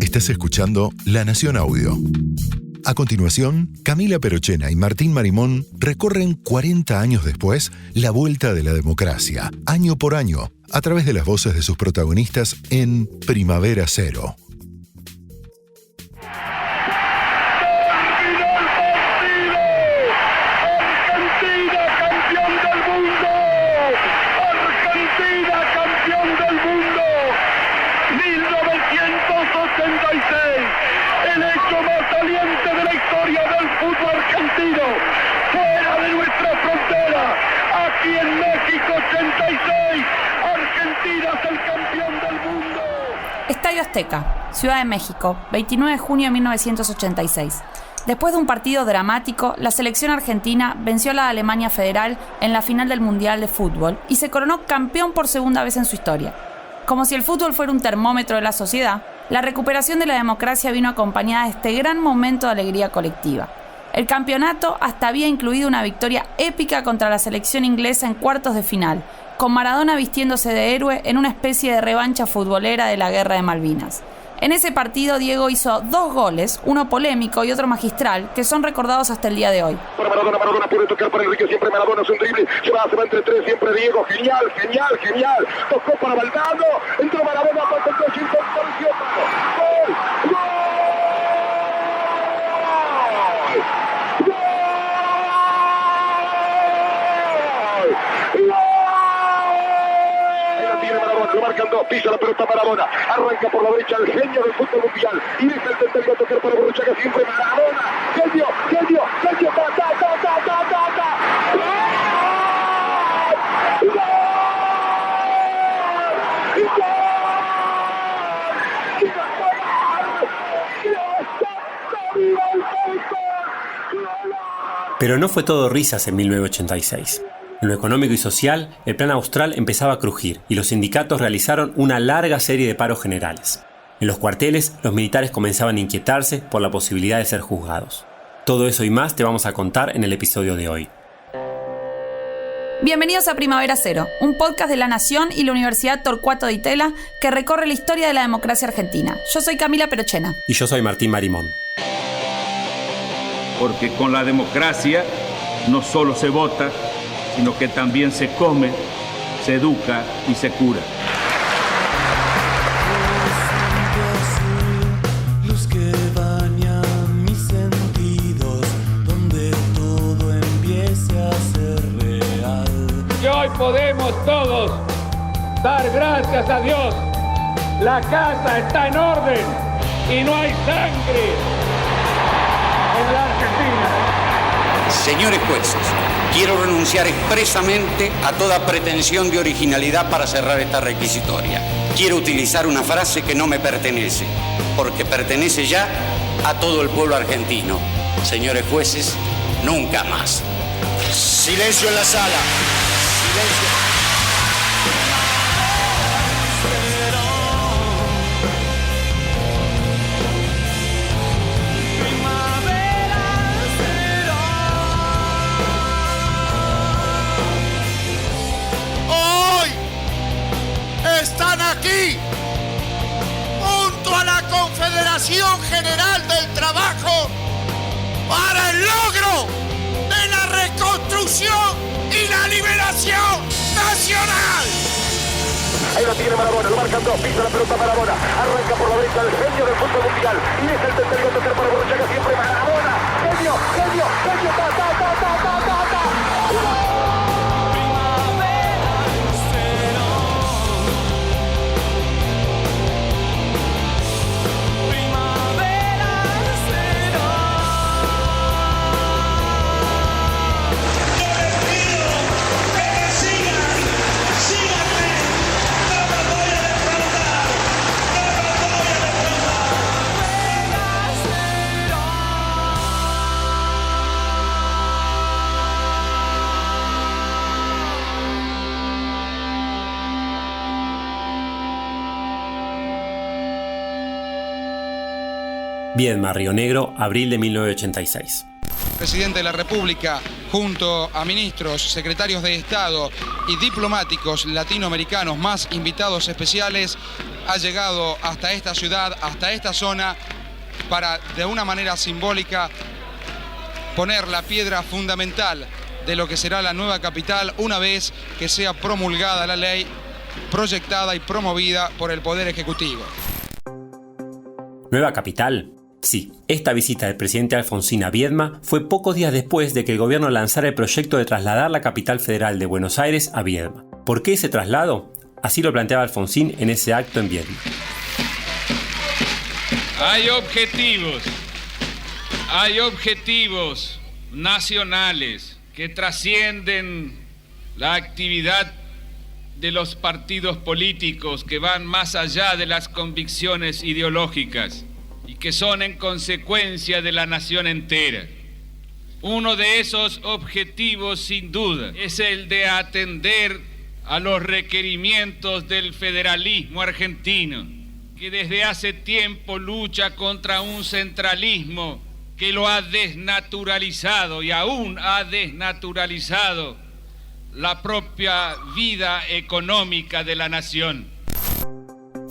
Estás escuchando La Nación Audio. A continuación, Camila Perochena y Martín Marimón recorren 40 años después la vuelta de la democracia, año por año, a través de las voces de sus protagonistas en Primavera Cero. Estadio Azteca, Ciudad de México, 29 de junio de 1986. Después de un partido dramático, la selección argentina venció a la Alemania Federal en la final del Mundial de Fútbol y se coronó campeón por segunda vez en su historia. Como si el fútbol fuera un termómetro de la sociedad, la recuperación de la democracia vino acompañada de este gran momento de alegría colectiva. El campeonato hasta había incluido una victoria épica contra la selección inglesa en cuartos de final, con Maradona vistiéndose de héroe en una especie de revancha futbolera de la Guerra de Malvinas. En ese partido Diego hizo 2 goles, uno polémico y otro magistral, que son recordados hasta el día de hoy. Para Maradona puede tocar para Enrique, siempre Maradona es un drible, se va entre tres, siempre Diego, genial, tocó para Valdano, entró Maradona, para el coche, ¡gol! Lo marcan 2, pisa la pelota Maradona, arranca por la derecha el genio del fútbol mundial y deja el centro a tocar para Borruchaga, siempre Maradona, genio, Pero no fue todo risas en 1986. En lo económico y social, el plan austral empezaba a crujir y los sindicatos realizaron una larga serie de paros generales. En los cuarteles, los militares comenzaban a inquietarse por la posibilidad de ser juzgados. Todo eso y más te vamos a contar en el episodio de hoy. Bienvenidos a Primavera Cero, un podcast de La Nación y la Universidad Torcuato Di Tella que recorre la historia de la democracia argentina. Yo soy Camila Perochena. Y yo soy Martín Marimón. Porque con la democracia no solo se vota, sino que también se come, se educa y se cura. Luz que baña mis sentidos, donde todo empiece a ser real. Y hoy podemos todos dar gracias a Dios. La casa está en orden y no hay sangre en la Argentina. Señores jueces, quiero renunciar expresamente a toda pretensión de originalidad para cerrar esta requisitoria. Quiero utilizar una frase que no me pertenece, porque pertenece ya a todo el pueblo argentino. Señores jueces, nunca más. Silencio en la sala. Silencio. Aquí, junto a la Confederación General del Trabajo, para el logro de la reconstrucción y la liberación nacional. Ahí la tiene Maradona, lo marcan 2, pisa la pelota Maradona, arranca por la derecha el genio del fútbol mundial y deja el centro a tocar para Borruchaga, siempre Maradona, genio, Viedma, Río Negro, abril de 1986. Presidente de la República, junto a ministros, secretarios de Estado y diplomáticos latinoamericanos más invitados especiales, ha llegado hasta esta ciudad, hasta esta zona, para de una manera simbólica poner la piedra fundamental de lo que será la nueva capital una vez que sea promulgada la ley, proyectada y promovida por el Poder Ejecutivo. ¿Nueva capital? Sí, esta visita del presidente Alfonsín a Viedma fue pocos días después de que el gobierno lanzara el proyecto de trasladar la capital federal de Buenos Aires a Viedma. ¿Por qué ese traslado? Así lo planteaba Alfonsín en ese acto en Viedma. Hay objetivos nacionales que trascienden la actividad de los partidos políticos, que van más allá de las convicciones ideológicas y que son en consecuencia de la nación entera. Uno de esos objetivos, sin duda, es el de atender a los requerimientos del federalismo argentino, que desde hace tiempo lucha contra un centralismo que lo ha desnaturalizado y aún ha desnaturalizado la propia vida económica de la nación.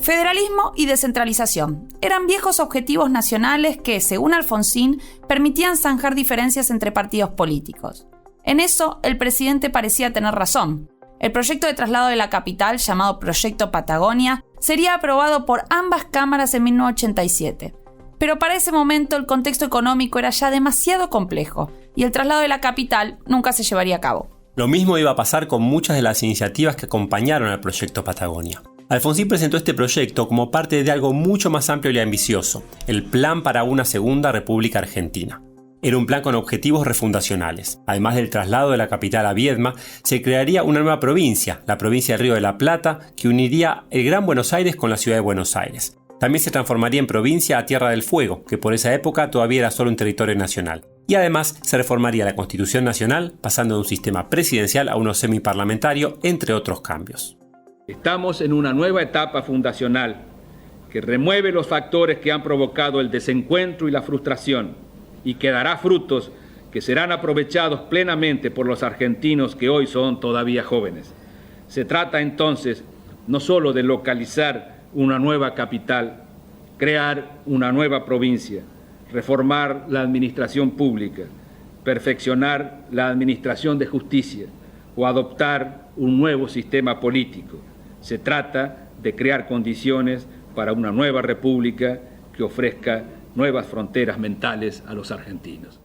Federalismo y descentralización eran viejos objetivos nacionales que, según Alfonsín, permitían zanjar diferencias entre partidos políticos. En eso, el presidente parecía tener razón. El proyecto de traslado de la capital, llamado Proyecto Patagonia, sería aprobado por ambas cámaras en 1987. Pero para ese momento el contexto económico era ya demasiado complejo y el traslado de la capital nunca se llevaría a cabo. Lo mismo iba a pasar con muchas de las iniciativas que acompañaron al Proyecto Patagonia. Alfonsín presentó este proyecto como parte de algo mucho más amplio y ambicioso, el Plan para una Segunda República Argentina. Era un plan con objetivos refundacionales. Además del traslado de la capital a Viedma, se crearía una nueva provincia, la provincia del Río de la Plata, que uniría el Gran Buenos Aires con la ciudad de Buenos Aires. También se transformaría en provincia a Tierra del Fuego, que por esa época todavía era solo un territorio nacional. Y además se reformaría la Constitución Nacional, pasando de un sistema presidencial a uno semiparlamentario, entre otros cambios. Estamos en una nueva etapa fundacional que remueve los factores que han provocado el desencuentro y la frustración y que dará frutos que serán aprovechados plenamente por los argentinos que hoy son todavía jóvenes. Se trata entonces no solo de localizar una nueva capital, crear una nueva provincia, reformar la administración pública, perfeccionar la administración de justicia o adoptar un nuevo sistema político. Se trata de crear condiciones para una nueva república que ofrezca nuevas fronteras mentales a los argentinos.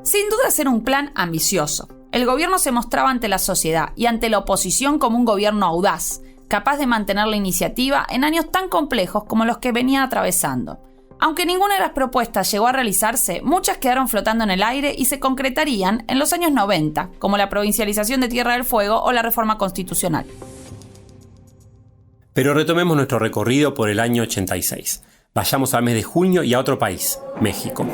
Sin duda era un plan ambicioso. El gobierno se mostraba ante la sociedad y ante la oposición como un gobierno audaz, capaz de mantener la iniciativa en años tan complejos como los que venía atravesando. Aunque ninguna de las propuestas llegó a realizarse, muchas quedaron flotando en el aire y se concretarían en los años 90, como la provincialización de Tierra del Fuego o la reforma constitucional. Pero retomemos nuestro recorrido por el año 86. Vayamos al mes de junio y a otro país, México.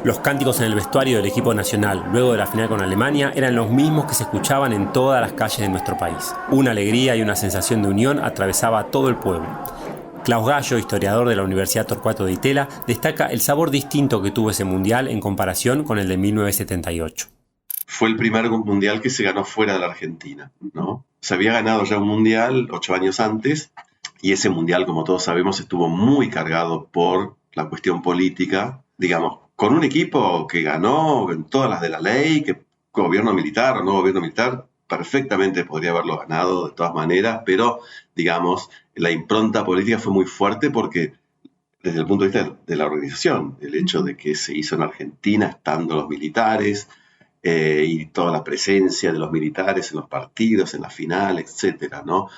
Los cánticos en el vestuario del equipo nacional, luego de la final con Alemania, eran los mismos que se escuchaban en todas las calles de nuestro país. Una alegría y una sensación de unión atravesaba a todo el pueblo. Klaus Gallo, historiador de la Universidad Torcuato de Itela, destaca el sabor distinto que tuvo ese mundial en comparación con el de 1978. Fue el primer mundial que se ganó fuera de la Argentina, ¿no? Se había ganado ya un mundial 8 años antes, y ese mundial, como todos sabemos, estuvo muy cargado por la cuestión política, digamos, con un equipo que ganó en todas las de la ley, que gobierno militar o no gobierno militar, perfectamente podría haberlo ganado de todas maneras, pero, digamos, la impronta política fue muy fuerte porque, desde el punto de vista de la organización, el hecho de que se hizo en Argentina estando los militares y toda la presencia de los militares en los partidos, en la final, etcétera, ¿no?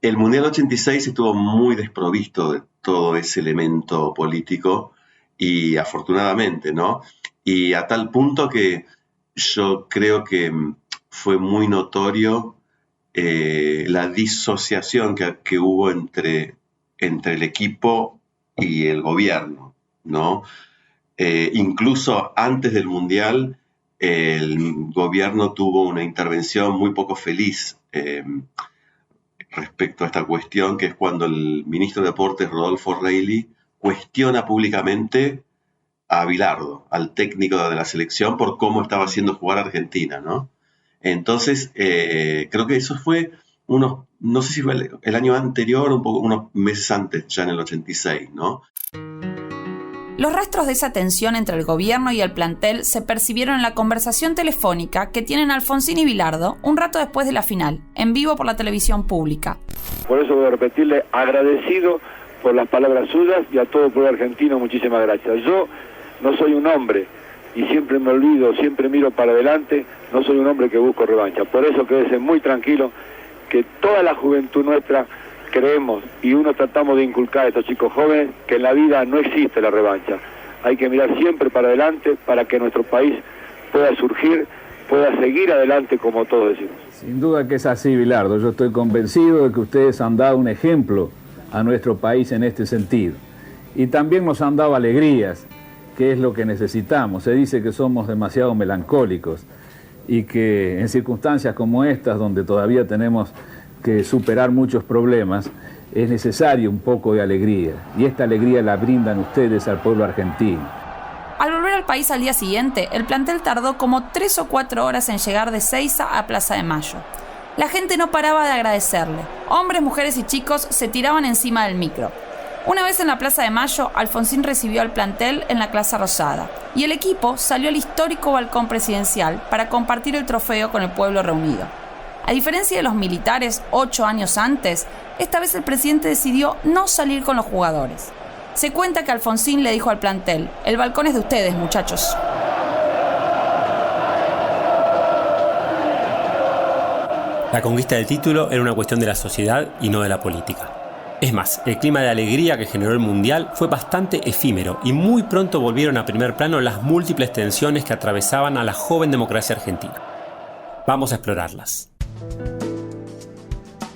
El Mundial 86 estuvo muy desprovisto de todo ese elemento político y afortunadamente, ¿no? Y a tal punto que yo creo que fue muy notorio la disociación que hubo entre el equipo y el gobierno, ¿no? Incluso antes del Mundial, el gobierno tuvo una intervención muy poco feliz respecto a esta cuestión, que es cuando el ministro de Deportes, Rodolfo Reilly, cuestiona públicamente a Bilardo, al técnico de la selección, por cómo estaba haciendo jugar a Argentina, ¿no? Entonces, creo que eso fue no sé si fue el año anterior, unos meses antes, ya en el 86, ¿no? Los rastros de esa tensión entre el gobierno y el plantel se percibieron en la conversación telefónica que tienen Alfonsín y Bilardo un rato después de la final, en vivo por la televisión pública. Por eso voy a repetirle, agradecido por las palabras suyas y a todo el pueblo argentino, muchísimas gracias. Yo no soy un hombre, y siempre me olvido, siempre miro para adelante, no soy un hombre que busco revancha. Por eso quédese muy tranquilo que toda la juventud nuestra creemos y uno tratamos de inculcar a estos chicos jóvenes que en la vida no existe la revancha. Hay que mirar siempre para adelante para que nuestro país pueda surgir, pueda seguir adelante como todos decimos. Sin duda que es así, Bilardo. Yo estoy convencido de que ustedes han dado un ejemplo a nuestro país en este sentido. Y también nos han dado alegrías, que es lo que necesitamos. Se dice que somos demasiado melancólicos y que en circunstancias como estas, donde todavía tenemos que superar muchos problemas, es necesario un poco de alegría. Y esta alegría la brindan ustedes al pueblo argentino. Al volver al país al día siguiente, el plantel tardó como 3 o 4 horas en llegar de Seiza a Plaza de Mayo. La gente no paraba de agradecerle. Hombres, mujeres y chicos se tiraban encima del micro. Una vez en la Plaza de Mayo, Alfonsín recibió al plantel en la Plaza Rosada y el equipo salió al histórico balcón presidencial para compartir el trofeo con el pueblo reunido. A diferencia de los militares 8 años antes, esta vez el presidente decidió no salir con los jugadores. Se cuenta que Alfonsín le dijo al plantel: el balcón es de ustedes, muchachos. La conquista del título era una cuestión de la sociedad y no de la política. Es más, el clima de alegría que generó el Mundial fue bastante efímero y muy pronto volvieron a primer plano las múltiples tensiones que atravesaban a la joven democracia argentina. Vamos a explorarlas.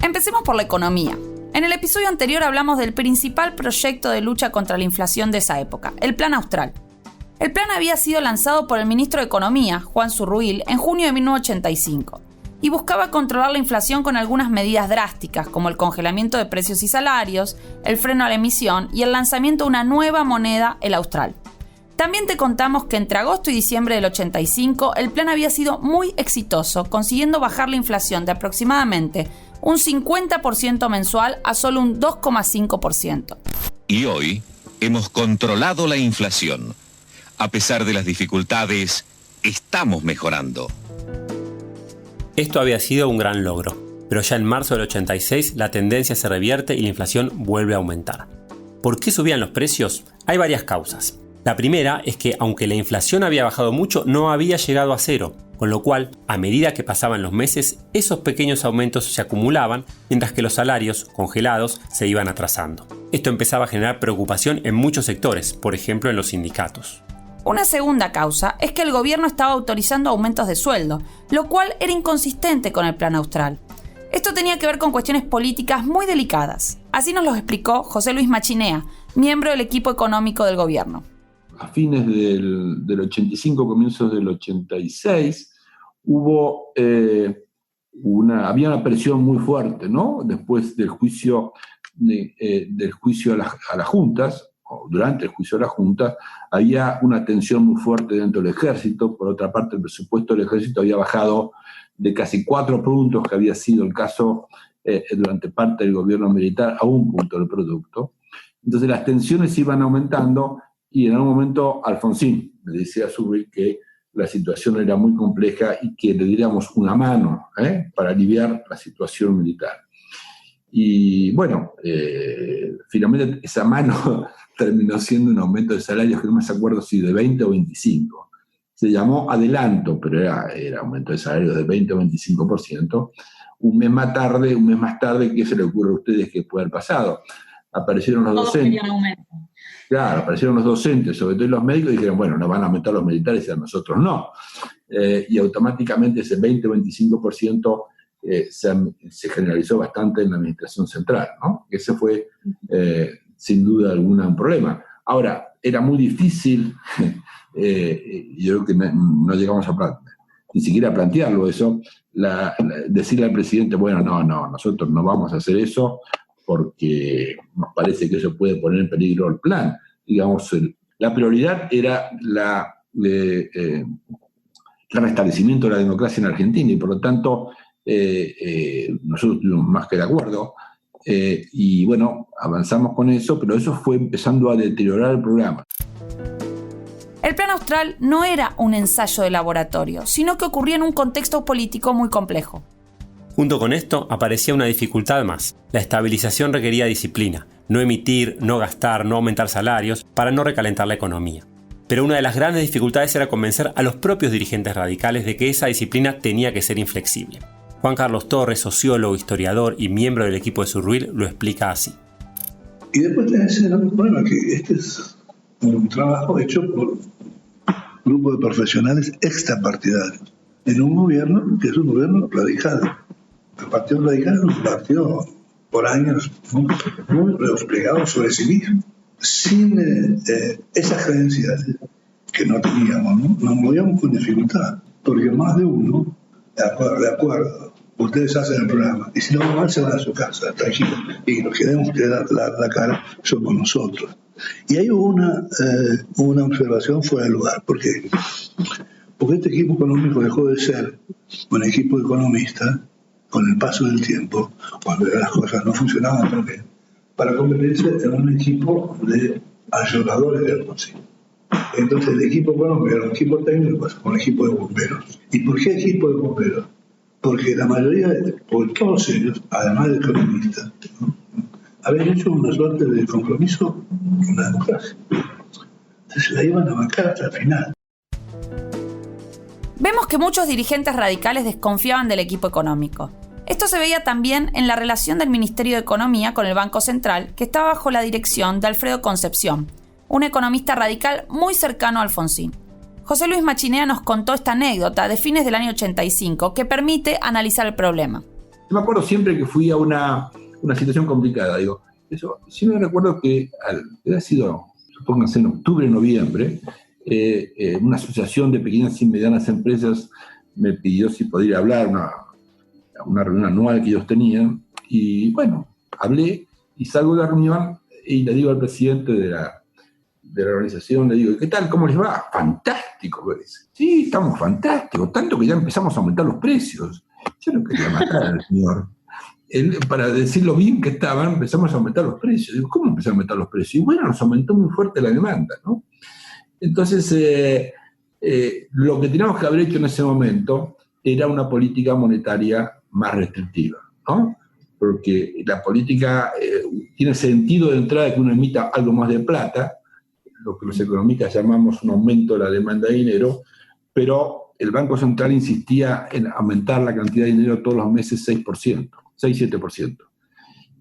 Empecemos por la economía. En el episodio anterior hablamos del principal proyecto de lucha contra la inflación de esa época, el Plan Austral. El plan había sido lanzado por el ministro de Economía, Juan Zurruil, en junio de 1985. Y buscaba controlar la inflación con algunas medidas drásticas, como el congelamiento de precios y salarios, el freno a la emisión y el lanzamiento de una nueva moneda, el Austral. También te contamos que entre agosto y diciembre del 85 el plan había sido muy exitoso, consiguiendo bajar la inflación de aproximadamente un 50% mensual a solo un 2,5%. Y hoy hemos controlado la inflación. A pesar de las dificultades, estamos mejorando. Esto había sido un gran logro, pero ya en marzo del 86 la tendencia se revierte y la inflación vuelve a aumentar. ¿Por qué subían los precios? Hay varias causas. La primera es que, aunque la inflación había bajado mucho, no había llegado a cero, con lo cual, a medida que pasaban los meses, esos pequeños aumentos se acumulaban, mientras que los salarios, congelados, se iban atrasando. Esto empezaba a generar preocupación en muchos sectores, por ejemplo en los sindicatos. Una segunda causa es que el gobierno estaba autorizando aumentos de sueldo, lo cual era inconsistente con el Plan Austral. Esto tenía que ver con cuestiones políticas muy delicadas. Así nos lo explicó José Luis Machinea, miembro del equipo económico del gobierno. A fines del 85, comienzos del 86, había una presión muy fuerte, ¿no? Después del juicio a las juntas, o durante el juicio a las juntas, había una tensión muy fuerte dentro del ejército. Por otra parte, el presupuesto del ejército había bajado de casi 4 puntos, que había sido el caso durante parte del gobierno militar, a 1 punto del producto. Entonces las tensiones iban aumentando y en algún momento Alfonsín le decía a Zurruil que la situación era muy compleja y que le diéramos una mano para aliviar la situación militar. Y bueno, finalmente esa mano terminó siendo un aumento de salarios que no me acuerdo si de 20 o 25. Se llamó adelanto, pero era aumento de salarios de 20 o 25%. Un mes más tarde, ¿qué se le ocurre a ustedes que puede haber pasado? Aparecieron los docentes. Claro, aparecieron los docentes, sobre todo los médicos, y dijeron, bueno, nos van a aumentar los militares y a nosotros no. Y automáticamente ese 20 o 25% se generalizó bastante en la administración central, ¿no? Ese fue, sin duda alguna, un problema. Ahora, era muy difícil, yo creo que no llegamos ni siquiera a plantearlo eso, decirle al presidente, bueno, no, nosotros no vamos a hacer eso porque nos parece que eso puede poner en peligro el plan. Digamos, La prioridad era el restablecimiento de la democracia en Argentina y por lo tanto nosotros estuvimos más que de acuerdo y bueno, avanzamos con eso, pero eso fue empezando a deteriorar el programa. El Plan Austral no era un ensayo de laboratorio, sino que ocurría en un contexto político muy complejo. Junto con esto aparecía una dificultad más. La estabilización requería disciplina, no emitir, no gastar, no aumentar salarios, para no recalentar la economía. Pero una de las grandes dificultades era convencer a los propios dirigentes radicales de que esa disciplina tenía que ser inflexible. Juan Carlos Torres, sociólogo, historiador y miembro del equipo de Surruil, lo explica así. Y después tenés el otro problema, que este es un trabajo hecho por un grupo de profesionales extrapartidarios, en un gobierno que es un gobierno radical. El Partido Radical es un partido por años muy desplegado sobre sí mismo. Sin esas credenciales que no teníamos, ¿no? Nos movíamos con dificultad, porque más de uno, de acuerdo, ustedes hacen el programa, y si no van mal se van a su casa, tranquilo, y los que debemos quedar la cara somos nosotros. Y hay una observación fuera de lugar. ¿Por qué? Porque este equipo económico dejó de ser un equipo de economistas con el paso del tiempo, cuando las cosas no funcionaban tan bien, para convertirse en un equipo de ayudadores del Consejo. Entonces el equipo económico era un equipo técnico, un equipo de bomberos. ¿Y por qué equipo de bomberos? Porque la mayoría, por todos ellos, además de economistas, ¿no?, habían hecho una suerte de compromiso con la democracia. Entonces la iban a bancar hasta el final. Vemos que muchos dirigentes radicales desconfiaban del equipo económico. Esto se veía también en la relación del Ministerio de Economía con el Banco Central, que estaba bajo la dirección de Alfredo Concepción, un economista radical muy cercano a Alfonsín. José Luis Machinea nos contó esta anécdota de fines del año 85 que permite analizar el problema. Yo me acuerdo siempre que fui a una situación complicada. Digo, eso, sí me recuerdo que ha sido, supónganse, en octubre, noviembre, una asociación de pequeñas y medianas empresas me pidió si podría hablar, una reunión anual que ellos tenían, y bueno, hablé y salgo de la reunión y le digo al presidente de la organización, le digo, ¿qué tal? ¿Cómo les va? Fantástico, me dice. Sí, estamos fantásticos, tanto que ya empezamos a aumentar los precios. Yo no quería matar al señor. Para decir lo bien que estaban, empezamos a aumentar los precios. Digo, ¿cómo empezamos a aumentar los precios? Y bueno, nos aumentó muy fuerte la demanda, ¿no? Entonces, lo que teníamos que haber hecho en ese momento era una política monetaria más restrictiva, ¿no? Porque la política tiene sentido de entrada que uno emita algo más de plata, lo que los economistas llamamos un aumento de la demanda de dinero, pero el Banco Central insistía en aumentar la cantidad de dinero todos los meses 6-7%.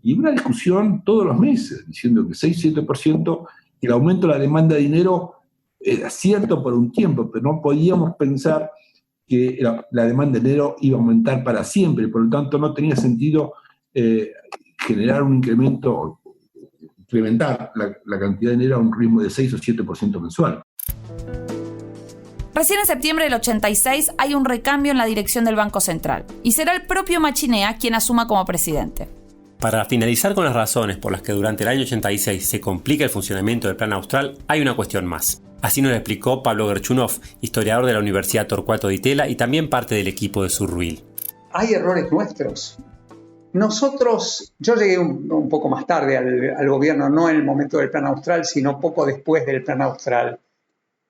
Y una discusión todos los meses, diciendo que 6-7%, el aumento de la demanda de dinero era cierto por un tiempo, pero no podíamos pensar que la demanda de dinero iba a aumentar para siempre, por lo tanto no tenía sentido generar un incrementar la cantidad de dinero a un ritmo de 6 o 7% mensual. Recién en septiembre del 86 hay un recambio en la dirección del Banco Central, y será el propio Machinea quien asuma como presidente. Para finalizar con las razones por las que durante el año 86 se complica el funcionamiento del Plan Austral, hay una cuestión más. Así nos lo explicó Pablo Gerchunov, historiador de la Universidad Torcuato Di Tella y también parte del equipo de Surruil. Hay errores nuestros. Nosotros, yo llegué un poco más tarde al gobierno, no en el momento del Plan Austral, sino poco después del Plan Austral.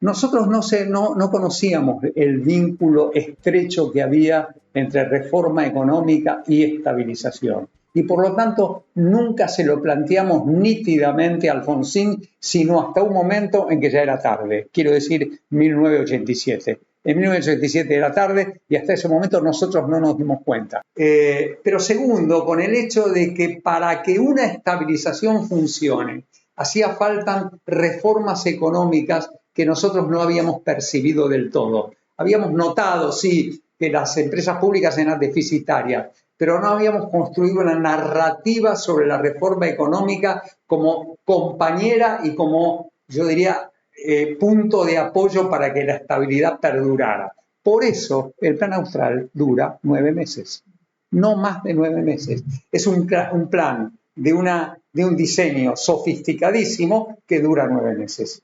Nosotros no conocíamos el vínculo estrecho que había entre reforma económica y estabilización. Y por lo tanto, nunca se lo planteamos nítidamente a Alfonsín, sino hasta un momento en que ya era tarde, quiero decir 1987. En 1987 era tarde y hasta ese momento nosotros no nos dimos cuenta. Pero segundo, con el hecho de que para que una estabilización funcione, hacía falta reformas económicas que nosotros no habíamos percibido del todo. Habíamos notado, sí, que las empresas públicas eran deficitarias, pero no habíamos construido una narrativa sobre la reforma económica como compañera y como, yo diría, punto de apoyo para que la estabilidad perdurara. Por eso el Plan Austral dura 9 meses, no más de 9 meses. Es un plan de un diseño sofisticadísimo que dura 9 meses.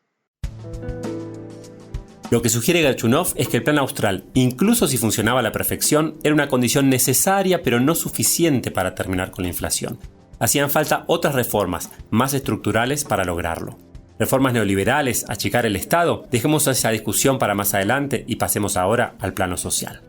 Lo que sugiere Galchunov es que el Plan Austral, incluso si funcionaba a la perfección, era una condición necesaria pero no suficiente para terminar con la inflación. Hacían falta otras reformas, más estructurales, para lograrlo. Reformas neoliberales, achicar el Estado, dejemos esa discusión para más adelante y pasemos ahora al plano social.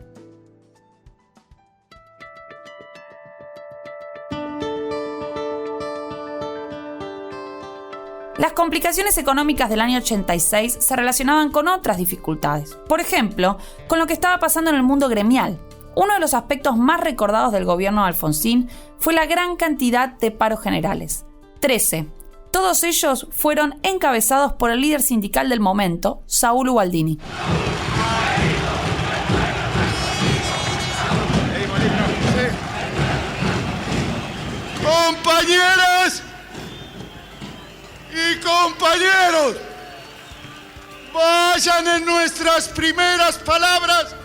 Las complicaciones económicas del año 86 se relacionaban con otras dificultades. Por ejemplo, con lo que estaba pasando en el mundo gremial. Uno de los aspectos más recordados del gobierno de Alfonsín fue la gran cantidad de paros generales. 13. Todos ellos fueron encabezados por el líder sindical del momento, Saúl Ubaldini. Compañeras y compañeros, vayan en nuestras primeras palabras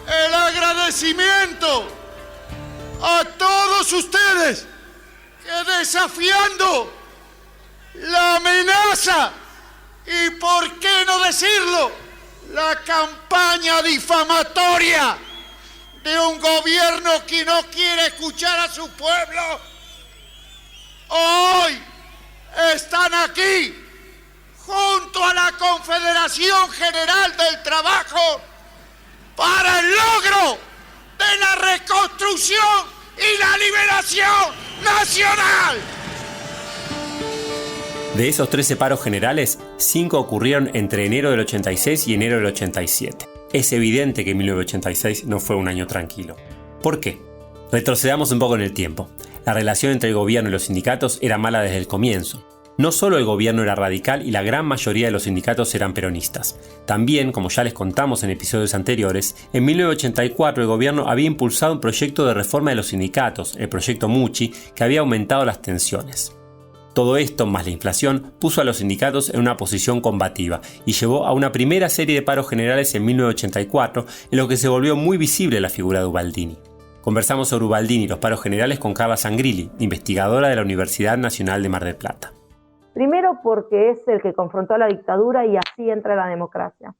el agradecimiento a todos ustedes que desafiando la amenaza y, por qué no decirlo, la campaña difamatoria de un gobierno que no quiere escuchar a su pueblo, hoy están aquí junto a la Confederación General del Trabajo para el logro de la reconstrucción y la liberación nacional. De esos 13 paros generales, 5 ocurrieron entre enero del 86 y enero del 87. Es evidente que 1986 no fue un año tranquilo. ¿Por qué? Retrocedamos un poco en el tiempo. La relación entre el gobierno y los sindicatos era mala desde el comienzo. No solo el gobierno era radical y la gran mayoría de los sindicatos eran peronistas. También, como ya les contamos en episodios anteriores, en 1984 el gobierno había impulsado un proyecto de reforma de los sindicatos, el proyecto Mucci, que había aumentado las tensiones. Todo esto, más la inflación, puso a los sindicatos en una posición combativa y llevó a una primera serie de paros generales en 1984, en lo que se volvió muy visible la figura de Ubaldini. Conversamos sobre Ubaldini y los paros generales con Carla Sangrilli, investigadora de la Universidad Nacional de Mar del Plata. Primero, porque es el que confrontó a la dictadura y así entra la democracia.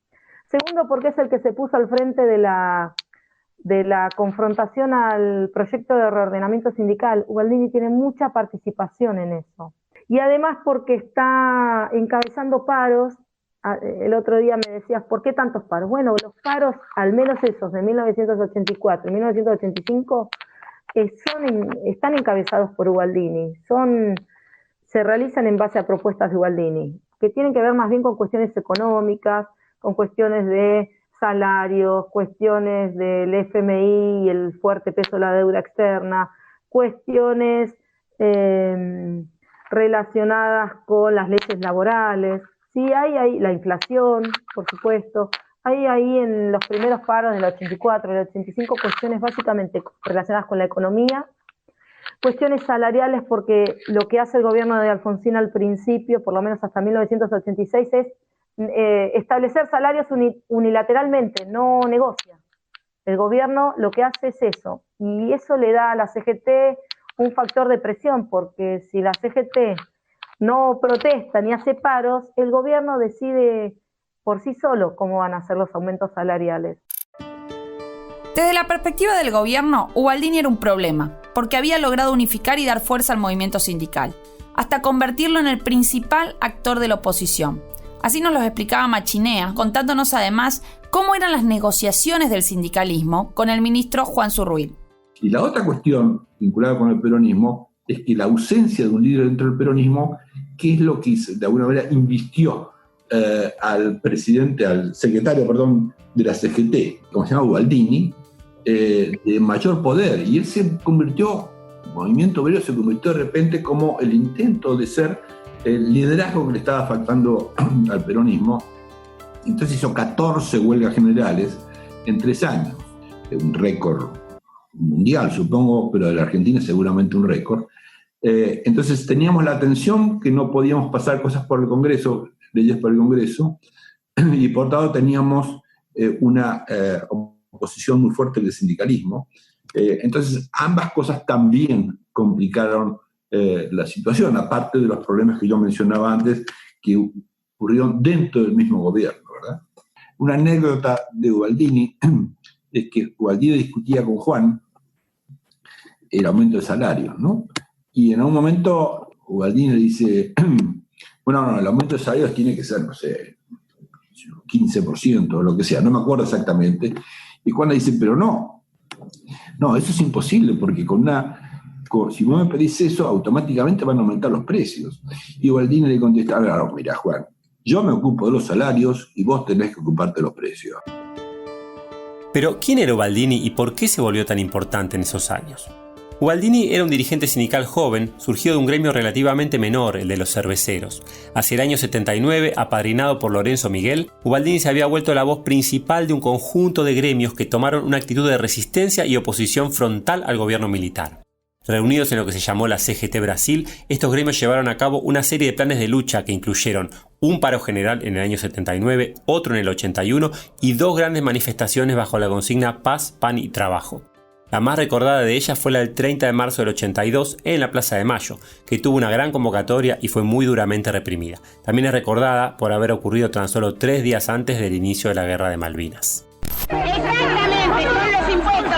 Segundo, porque es el que se puso al frente de la confrontación al proyecto de reordenamiento sindical. Ubaldini tiene mucha participación en eso. Y además porque está encabezando paros. El otro día me decías, ¿por qué tantos paros? Bueno, los paros, al menos esos de 1984 y 1985, están encabezados por Ubaldini. Se realizan en base a propuestas de Ubaldini, que tienen que ver más bien con cuestiones económicas, con cuestiones de salarios, cuestiones del FMI y el fuerte peso de la deuda externa, cuestiones relacionadas con las leyes laborales. Sí, hay ahí la inflación, por supuesto. Hay ahí en los primeros paros del 84 y del 85 cuestiones básicamente relacionadas con la economía, cuestiones salariales, porque lo que hace el gobierno de Alfonsín al principio, por lo menos hasta 1986, es establecer salarios unilateralmente, no negocia. El gobierno lo que hace es eso, y eso le da a la CGT un factor de presión, porque si la CGT no protesta ni hace paros, el gobierno decide por sí solo cómo van a ser los aumentos salariales. Desde la perspectiva del gobierno, Ubaldini era un problema, porque había logrado unificar y dar fuerza al movimiento sindical, hasta convertirlo en el principal actor de la oposición. Así nos lo explicaba Machinea, contándonos además cómo eran las negociaciones del sindicalismo con el ministro Juan Zurruil. Y la otra cuestión vinculada con el peronismo es que la ausencia de un líder dentro del peronismo, que es lo que de alguna manera invistió al secretario de la CGT, como se llama Ubaldini, de mayor poder, y él se convirtió, el movimiento obrero se convirtió de repente como el intento de ser el liderazgo que le estaba faltando al peronismo. Entonces hizo 14 huelgas generales en 3 años, un récord mundial supongo, pero de la Argentina seguramente un récord. Entonces teníamos la tensión que no podíamos pasar cosas por el Congreso, leyes por el Congreso, y por tanto teníamos una oposición muy fuerte del sindicalismo. Entonces ambas cosas también complicaron la situación, aparte de los problemas que yo mencionaba antes que ocurrieron dentro del mismo gobierno, ¿verdad? Una anécdota de Ubaldini es que Ubaldini discutía con Juan el aumento de salario, ¿no? Y en un momento Ubaldini le dice, bueno, no, el aumento de salarios tiene que ser, no sé, 15% o lo que sea, no me acuerdo exactamente. Y Juan le dice, pero no, eso es imposible, porque si vos me pedís eso, automáticamente van a aumentar los precios. Y Ubaldini le contesta, no, mira, Juan, yo me ocupo de los salarios y vos tenés que ocuparte de los precios. Pero, ¿quién era Ubaldini y por qué se volvió tan importante en esos años? Ubaldini era un dirigente sindical joven, surgido de un gremio relativamente menor, el de los cerveceros. Hacia el año 79, apadrinado por Lorenzo Miguel, Ubaldini se había vuelto la voz principal de un conjunto de gremios que tomaron una actitud de resistencia y oposición frontal al gobierno militar. Reunidos en lo que se llamó la CGT Brasil, estos gremios llevaron a cabo una serie de planes de lucha que incluyeron un paro general en el año 79, otro en el 81 y 2 grandes manifestaciones bajo la consigna Paz, Pan y Trabajo. La más recordada de ellas fue la del 30 de marzo del 82 en la Plaza de Mayo, que tuvo una gran convocatoria y fue muy duramente reprimida. También es recordada por haber ocurrido tan solo 3 días antes del inicio de la Guerra de Malvinas. Exactamente, son los impuestos,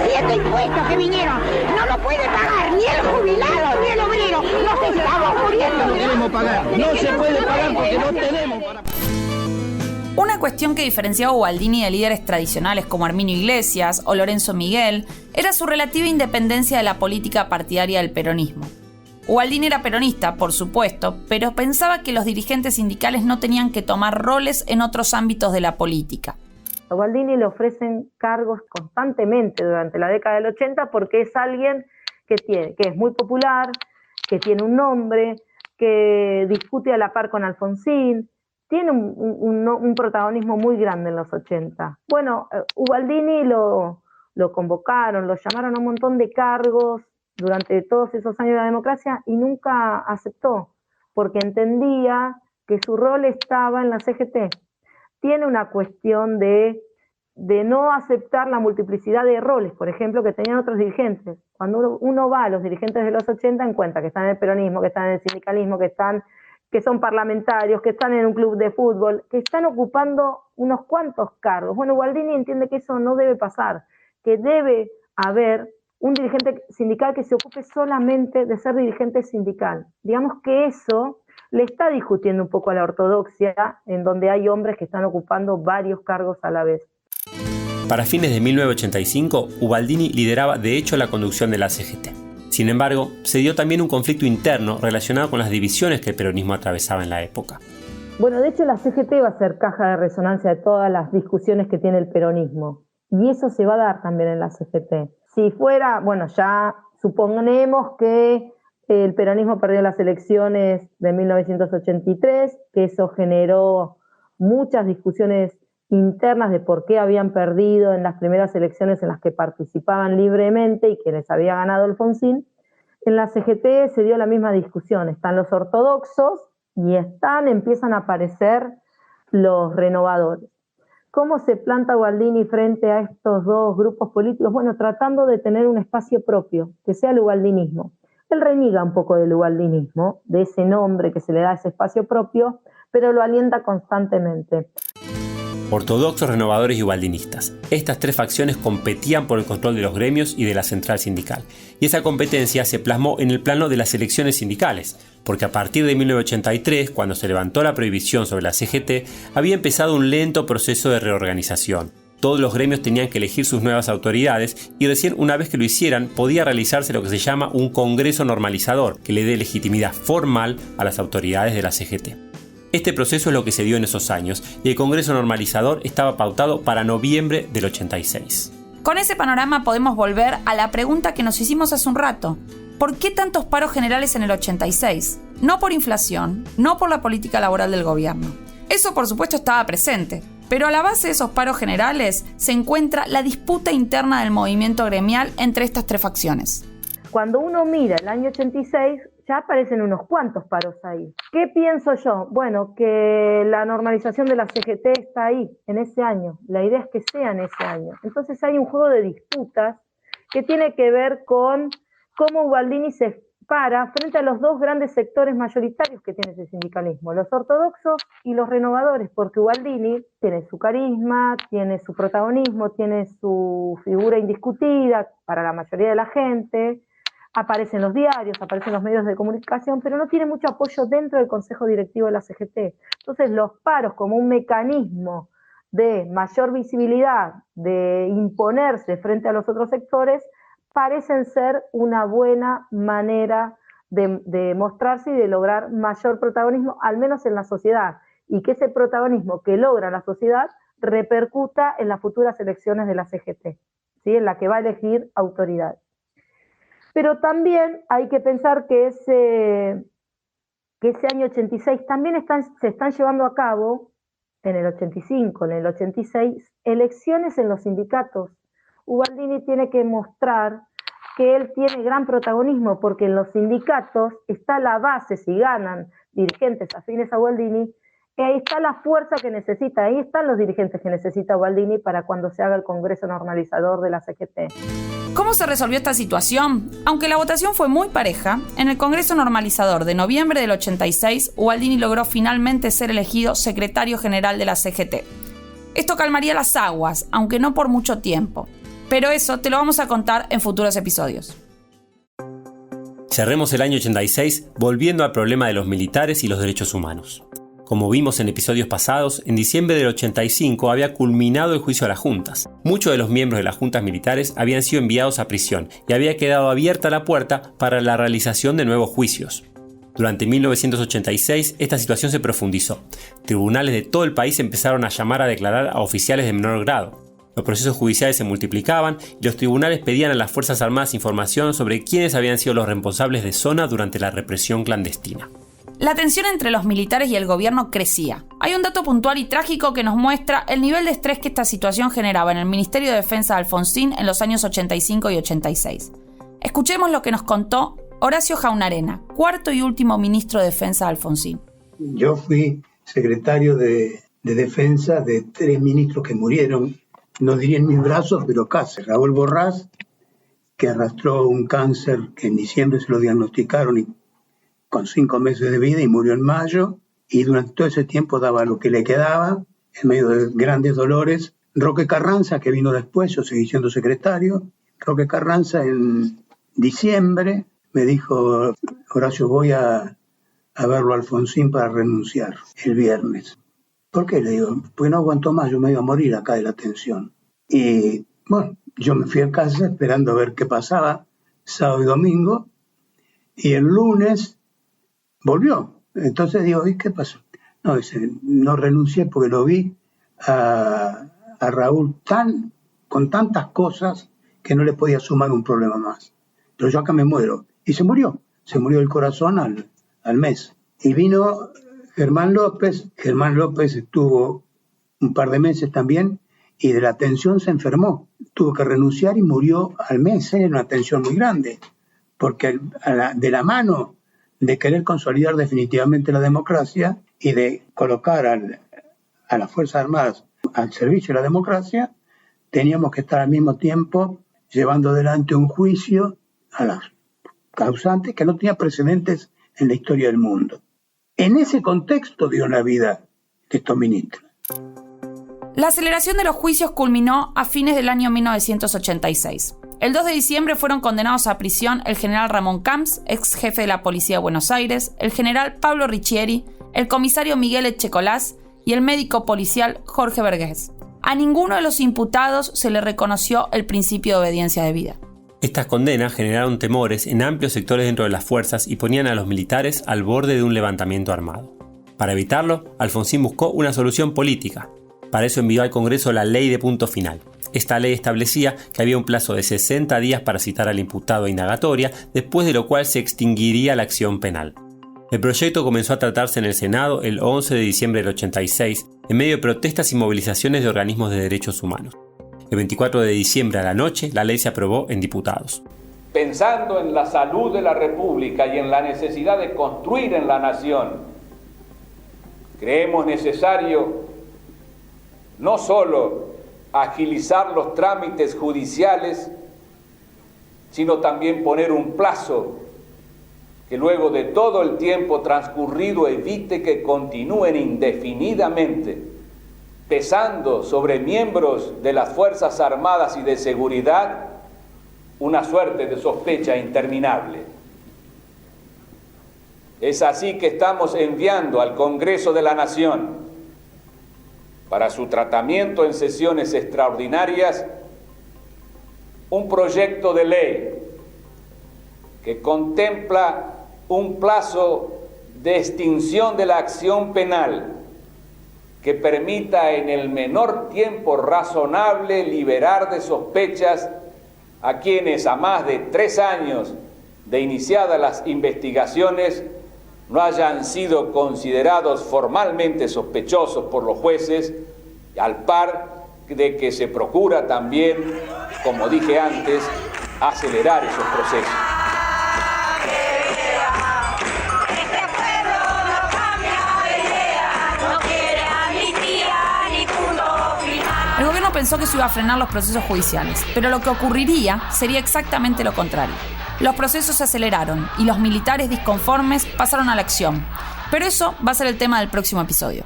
7 impuestos que vinieron. No lo puede pagar ni el jubilado ni el obrero. Nos estamos muriendo. No queremos pagar, no se puede pagar porque no tenemos para pagar. Una cuestión que diferenciaba a Ubaldini de líderes tradicionales como Arminio Iglesias o Lorenzo Miguel era su relativa independencia de la política partidaria del peronismo. Ubaldini era peronista, por supuesto, pero pensaba que los dirigentes sindicales no tenían que tomar roles en otros ámbitos de la política. A Ubaldini le ofrecen cargos constantemente durante la década del 80 porque es alguien que es muy popular, que tiene un nombre, que discute a la par con Alfonsín. Tiene un protagonismo muy grande en los 80. Bueno, Ubaldini lo convocaron, lo llamaron a un montón de cargos durante todos esos años de la democracia y nunca aceptó, porque entendía que su rol estaba en la CGT. Tiene una cuestión de no aceptar la multiplicidad de roles, por ejemplo, que tenían otros dirigentes. Cuando uno va a los dirigentes de los 80, encuentra que están en el peronismo, que están en el sindicalismo, que son parlamentarios, que están en un club de fútbol, que están ocupando unos cuantos cargos. Bueno, Ubaldini entiende que eso no debe pasar, que debe haber un dirigente sindical que se ocupe solamente de ser dirigente sindical. Digamos que eso le está discutiendo un poco a la ortodoxia, en donde hay hombres que están ocupando varios cargos a la vez. Para fines de 1985, Ubaldini lideraba de hecho la conducción de la CGT. Sin embargo, se dio también un conflicto interno relacionado con las divisiones que el peronismo atravesaba en la época. Bueno, de hecho la CGT va a ser caja de resonancia de todas las discusiones que tiene el peronismo. Y eso se va a dar también en la CGT. Si fuera, bueno, ya suponemos que el peronismo perdió las elecciones de 1983, que eso generó muchas discusiones internas de por qué habían perdido en las primeras elecciones en las que participaban libremente y que les había ganado Alfonsín. En la CGT se dio la misma discusión, están los ortodoxos y empiezan a aparecer los renovadores. ¿Cómo se planta Ubaldini frente a estos dos grupos políticos? Bueno, tratando de tener un espacio propio, que sea el ubaldinismo. Él reniega un poco del ubaldinismo, de ese nombre que se le da a ese espacio propio, pero lo alienta constantemente. Ortodoxos, renovadores y ubaldinistas. Estas 3 facciones competían por el control de los gremios y de la central sindical. Y esa competencia se plasmó en el plano de las elecciones sindicales, porque a partir de 1983, cuando se levantó la prohibición sobre la CGT, había empezado un lento proceso de reorganización. Todos los gremios tenían que elegir sus nuevas autoridades y recién una vez que lo hicieran podía realizarse lo que se llama un congreso normalizador, que le dé legitimidad formal a las autoridades de la CGT. Este proceso es lo que se dio en esos años y el Congreso Normalizador estaba pautado para noviembre del 86. Con ese panorama podemos volver a la pregunta que nos hicimos hace un rato. ¿Por qué tantos paros generales en el 86? No por inflación, no por la política laboral del gobierno. Eso por supuesto estaba presente, pero a la base de esos paros generales se encuentra la disputa interna del movimiento gremial entre estas 3 facciones. Cuando uno mira el año 86, ya aparecen unos cuantos paros ahí. ¿Qué pienso yo? Bueno, que la normalización de la CGT está ahí, en ese año. La idea es que sea en ese año. Entonces hay un juego de disputas que tiene que ver con cómo Ubaldini se para frente a los dos grandes sectores mayoritarios que tiene ese sindicalismo, los ortodoxos y los renovadores, porque Ubaldini tiene su carisma, tiene su protagonismo, tiene su figura indiscutida para la mayoría de la gente, aparece en los diarios, aparece en los medios de comunicación, pero no tiene mucho apoyo dentro del Consejo Directivo de la CGT. Entonces los paros como un mecanismo de mayor visibilidad, de imponerse frente a los otros sectores, parecen ser una buena manera de mostrarse y de lograr mayor protagonismo, al menos en la sociedad, y que ese protagonismo que logra la sociedad repercuta en las futuras elecciones de la CGT, ¿sí? En la que va a elegir autoridades. Pero también hay que pensar que ese año 86 también se están llevando a cabo, en el 85, en el 86, elecciones en los sindicatos. Ubaldini tiene que mostrar que él tiene gran protagonismo, porque en los sindicatos está la base, si ganan dirigentes afines a Ubaldini, ahí está la fuerza que necesita, ahí están los dirigentes que necesita Ubaldini para cuando se haga el Congreso Normalizador de la CGT. ¿Cómo se resolvió esta situación? Aunque la votación fue muy pareja, en el Congreso Normalizador de noviembre del 86, Ubaldini logró finalmente ser elegido secretario general de la CGT. Esto calmaría las aguas, aunque no por mucho tiempo. Pero eso te lo vamos a contar en futuros episodios. Cerremos el año 86 volviendo al problema de los militares y los derechos humanos. Como vimos en episodios pasados, en diciembre del 85 había culminado el juicio a las juntas. Muchos de los miembros de las juntas militares habían sido enviados a prisión y había quedado abierta la puerta para la realización de nuevos juicios. Durante 1986 esta situación se profundizó. Tribunales de todo el país empezaron a llamar a declarar a oficiales de menor grado. Los procesos judiciales se multiplicaban y los tribunales pedían a las Fuerzas Armadas información sobre quiénes habían sido los responsables de zona durante la represión clandestina. La tensión entre los militares y el gobierno crecía. Hay un dato puntual y trágico que nos muestra el nivel de estrés que esta situación generaba en el Ministerio de Defensa de Alfonsín en los años 85 y 86. Escuchemos lo que nos contó Horacio Jaunarena, cuarto y último ministro de Defensa de Alfonsín. Yo fui secretario de Defensa de 3 ministros que murieron, no diría en mis brazos, pero casi. Raúl Borrás, que arrastró un cáncer que en diciembre se lo diagnosticaron y con 5 meses de vida y murió en mayo, y durante todo ese tiempo daba lo que le quedaba, en medio de grandes dolores. Roque Carranza, que vino después, yo seguí siendo secretario. Roque Carranza en diciembre me dijo: Horacio, voy a verlo a Alfonsín para renunciar el viernes. ¿Por qué? Le digo, porque no aguanto más, yo me iba a morir acá de la tensión. Y bueno, yo me fui a casa esperando a ver qué pasaba, sábado y domingo, y el lunes volvió. Entonces digo, ¿y qué pasó? No, dice, no renuncié porque lo vi a Raúl con tantas cosas que no le podía sumar un problema más. Pero yo acá me muero. Y se murió del corazón al mes. Y vino Germán López estuvo un par de meses también y de la tensión se enfermó. Tuvo que renunciar y murió al mes. Era una tensión muy grande, porque de la mano de querer consolidar definitivamente la democracia y de colocar a las Fuerzas Armadas al servicio de la democracia, teníamos que estar al mismo tiempo llevando adelante un juicio a las causantes que no tenía precedentes en la historia del mundo. En ese contexto dio la vida de estos ministros. La aceleración de los juicios culminó a fines del año 1986. El 2 de diciembre fueron condenados a prisión el general Ramón Camps, ex jefe de la Policía de Buenos Aires, el general Pablo Riccieri, el comisario Miguel Echecolás y el médico policial Jorge Vergés. A ninguno de los imputados se le reconoció el principio de obediencia debida. Estas condenas generaron temores en amplios sectores dentro de las fuerzas y ponían a los militares al borde de un levantamiento armado. Para evitarlo, Alfonsín buscó una solución política. Para eso envió al Congreso la Ley de Punto Final. Esta ley establecía que había un plazo de 60 días para citar al imputado a indagatoria, después de lo cual se extinguiría la acción penal. El proyecto comenzó a tratarse en el Senado el 11 de diciembre del 86, en medio de protestas y movilizaciones de organismos de derechos humanos. El 24 de diciembre a la noche, la ley se aprobó en diputados. Pensando en la salud de la República y en la necesidad de construir en la nación, creemos necesario no solo agilizar los trámites judiciales, sino también poner un plazo que luego de todo el tiempo transcurrido evite que continúen indefinidamente pesando sobre miembros de las Fuerzas Armadas y de Seguridad una suerte de sospecha interminable. Es así que estamos enviando al Congreso de la Nación, para su tratamiento en sesiones extraordinarias, un proyecto de ley que contempla un plazo de extinción de la acción penal que permita en el menor tiempo razonable liberar de sospechas a quienes a más de 3 años de iniciadas las investigaciones no hayan sido considerados formalmente sospechosos por los jueces, al par de que se procura también, como dije antes, acelerar esos procesos. El gobierno pensó que se iba a frenar los procesos judiciales, pero lo que ocurriría sería exactamente lo contrario. Los procesos se aceleraron y los militares disconformes pasaron a la acción. Pero eso va a ser el tema del próximo episodio.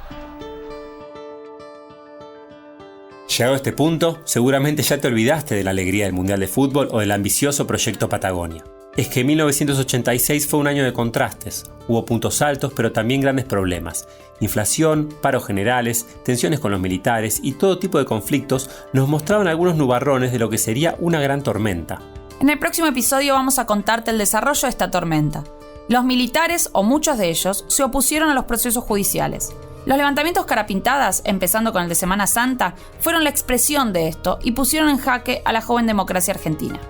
Llegado a este punto, seguramente ya te olvidaste de la alegría del Mundial de Fútbol o del ambicioso proyecto Patagonia. Es que 1986 fue un año de contrastes. Hubo puntos altos, pero también grandes problemas. Inflación, paros generales, tensiones con los militares y todo tipo de conflictos nos mostraban algunos nubarrones de lo que sería una gran tormenta. En el próximo episodio vamos a contarte el desarrollo de esta tormenta. Los militares, o muchos de ellos, se opusieron a los procesos judiciales. Los levantamientos carapintadas, empezando con el de Semana Santa, fueron la expresión de esto y pusieron en jaque a la joven democracia argentina.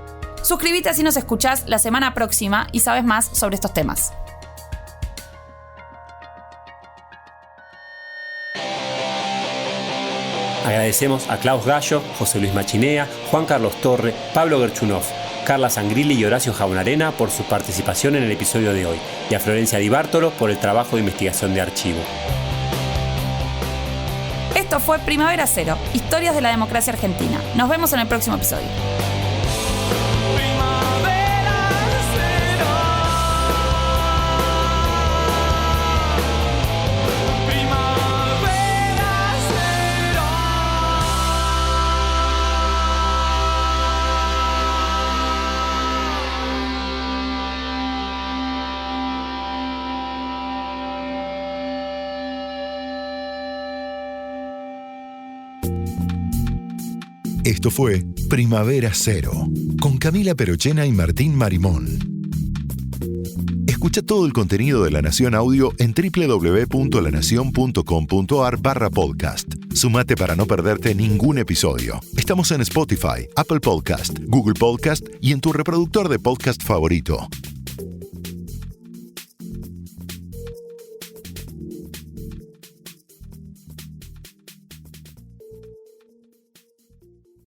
Suscríbete así nos escuchás la semana próxima y sabes más sobre estos temas. Agradecemos a Klaus Gallo, José Luis Machinea, Juan Carlos Torre, Pablo Gerchunov, Carla Sangrilli y Horacio Jaunarena por su participación en el episodio de hoy, y a Florencia Di Bartolo por el trabajo de investigación de archivo. Esto fue Primavera Cero, historias de la democracia argentina. Nos vemos en el próximo episodio. Esto fue Primavera Cero, con Camila Perochena y Martín Marimón. Escucha todo el contenido de La Nación Audio en www.lanacion.com.ar/podcast. Sumate para no perderte ningún episodio. Estamos en Spotify, Apple Podcast, Google Podcast y en tu reproductor de podcast favorito.